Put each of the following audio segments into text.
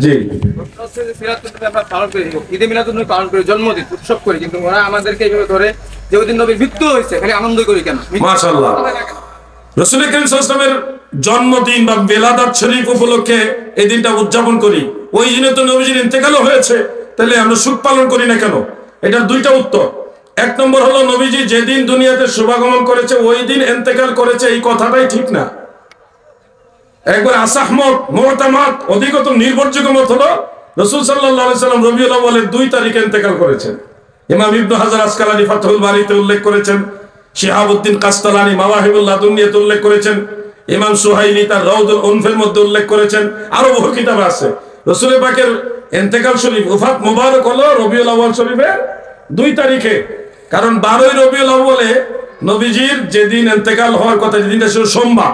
জি ঈদে মিলাদুন্নবী পালন করি, জন্মদিন উৎসব করি, কিন্তু ওরা আমাদেরকে এইভাবে ধরে যে ওই দিন নবীর মৃত্যু হয়েছে খালি আনন্দ করি কেন? মাশাআল্লাহ। রাসূল করিম সাল্লাল্লাহু আলাইহি ওয়াসাল্লামের জন্মদিন বা বেলাদাত শরীফ উপলক্ষে এই দিনটা উদযাপন করি, ওই দিনে তো নবীজির ইন্তেকালও হয়েছে, তাহলে আমরা সুখ পালন করি না কেন? এটার দুইটা উত্তর। এক নম্বর হলো, নবীজি যেদিন দুনিয়াতে শুভাগমন করেছে ওই দিন ইন্তেকাল করেছে, এই কথাটাই ঠিক না। একবার আসাহ মত, মুতামাদ, অধিকতম নির্ভরযোগ্য মত হলো রাসূল সাল্লাল্লাহু আলাইহি ওয়াসাল্লাম রবিউল আউয়ালের 2 তারিখে ইন্তেকাল করেছেন। ইমাম ইবনে হাজার আসকালানী ফাতহুল বারীতে উল্লেখ করেছেন, শিহাবউদ্দিন কাসতালানী মাওয়াহিবুল লাদুনিয়াতে উল্লেখ করেছেন, ইমাম সুহাইলি তার রাউদুল উনফের মধ্যে উল্লেখ করেছেন, আরো বহু কিতাব আছে। রাসূল পাকের ইন্তেকাল শরীফ ওফাত মুবারক হলো রবিউল আউয়াল শরীফের 2 তারিখে, কারণ 12ই রবিউল আউয়ালে নবীজির যেদিন ইন্তেকাল হওয়ার কথা, যেদিনটা ছিল সোমবার,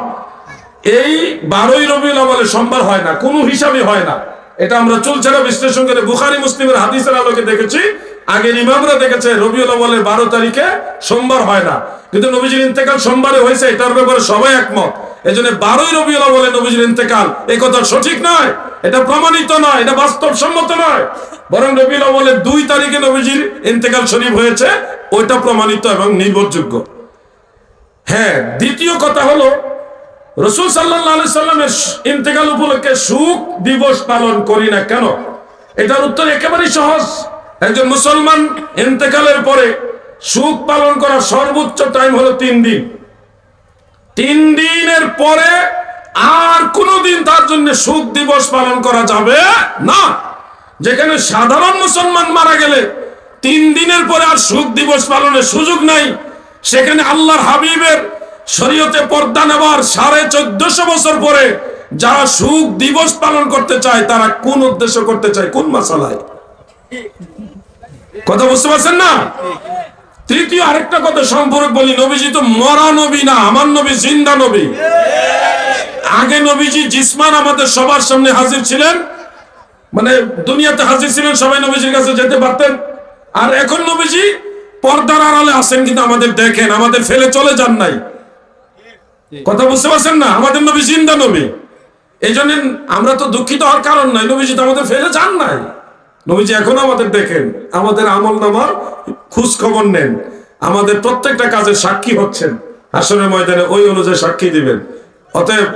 এই 12ই রবিউল আউয়ালে সোমবার হয় না, কোনো হিসাবে হয় না। এটা আমরা চুলচেরা বিশ্লেষণ করে বুখারী মুসলিমের হাদিসের আলোকে দেখেছি, আগের ইমামরা দেখেছে রবিউল আউয়ালের 12 তারিখে সোমবার হয় না, কিন্তু নবীজির ইন্তেকাল সোমবারে হয়েছে, এটার ব্যাপারে সবাই একমত। এজন্য 12ই রবিউল আউয়ালে নবীজির ইন্তেকাল, এই কথা সঠিক নয়, এটা প্রমাণিত নয়, এটা বাস্তবসম্মত নয়, বরং রবিউল আউয়ালের 2 তারিখে নবীজির ইন্তেকাল শরীফ হয়েছে, ওইটা প্রমাণিত এবং নির্ভরযোগ্য। হ্যাঁ, দ্বিতীয় কথা হলো, রাসূল সাল্লাল্লাহু আলাইহি সাল্লামের ইন্তেকাল উপলক্ষে শোক দিবস পালন করি না কেন? এটার উত্তর একেবারেই সহজ। একজন মুসলমান ইন্তেকালের পরে শোক পালন করার সর্বোচ্চ টাইম হলো 3 দিন। 3 দিনের পরে আর কোনোদিন তার জন্য শোক দিবস পালন করা যাবে না। যেখানে সাধারণ মুসলমান মারা গেলে 3 দিনের পরে আর শোক দিবস পালনের সুযোগ নাই, সেখানে আল্লাহর হাবিবের শরীয়তে পর্দা নেবার 1450 বছর পরে যারা শোক দিবস পালন করতে চায়, তারা কোন উদ্দেশ্য করতে চায়, কোন মাসালায়? কথা বুঝতে পারছেন না? তৃতীয় আরেকটা কথা সম্পর্ক বলি, নবীজি তো মরা নবী না, আমার নবী জিন্দা নবী। আগে নবীজি জিসমান আমাদের সবার সামনে হাজির ছিলেন, মানে দুনিয়াতে হাজির ছিলেন, সবাই নবীজির কাছে যেতে পারতেন। আর এখন নবীজি পর্দার আড়ালে আছেন, কিন্তু আমাদের দেখেন, আমাদের ফেলে চলে যান নাই। কথা বুঝতে পারছেন না? আমাদের নবী জিন্দা নবী। এই জন্য আমরা তো দুঃখিত হওয়ার কারণ নাই, নবীজি তো আমাদের ফেলে যান নাই। নবীজি এখনো আমাদের দেখেন, আমাদের আমল নামার খোঁজ খবর নেন, আমাদের প্রত্যেকটা কাজের সাক্ষী হচ্ছেন, হাসরের ময়দানে ওই অনুযায়ী সাক্ষী দিবেন। অতএব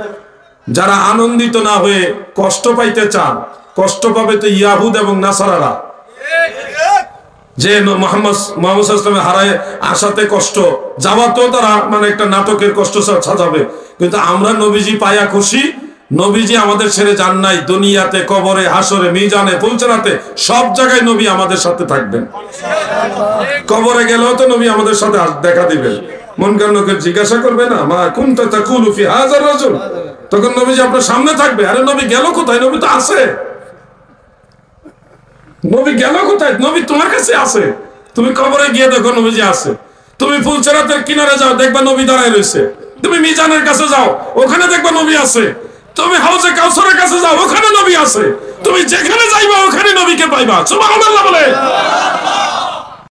যারা আনন্দিত না হয়ে কষ্ট পাইতে চান, কষ্ট পাবে তো ইয়াহুদ এবং নাসারারা, যে মুহাম্মদ সাল্লাল্লাহু হারায় আসাতে কষ্ট, যাওয়াতেও তারা মানে একটা নাটকের কষ্ট সাজাবে, কিন্তু আমরা নবীজি পায়া খুশি। নবীজি আমাদের ছেড়ে যান নাই, দুনিয়াতে, কবরে, হাসরে, মিজানে, পুলচরাতে, সব জায়গায় নবী আমাদের সাথে থাকবেন। কবরে গেলেও তো নবী আমাদের সাথে দেখা দিবেন। মুনকার নকির জিজ্ঞাসা করবে না, মা কুনতা তাকুলু ফি হাযার রাজুল, তখন নবীজি আপনার সামনে থাকবে। আরে নবী গেল কোথায়? নবী তো আছে। নবী গেল কোথায়? নবী তোমার কাছে আছে। তুমি কবরে গিয়ে দেখো নবীজি আছে। তুমি ফুলচরাতের কিনারে যাও, দেখবা নবী দাঁড়ায় রয়েছে। তুমি মিজানের কাছে যাও, ওখানে দেখবা নবী আছে। তুমি হাউজে কাউসারের কাছে যাও, ওখানে নবী আছে। তুমি যেখানে যাইবা ওখানে নবীকে পাইবা। সুবহানাল্লাহ বলে।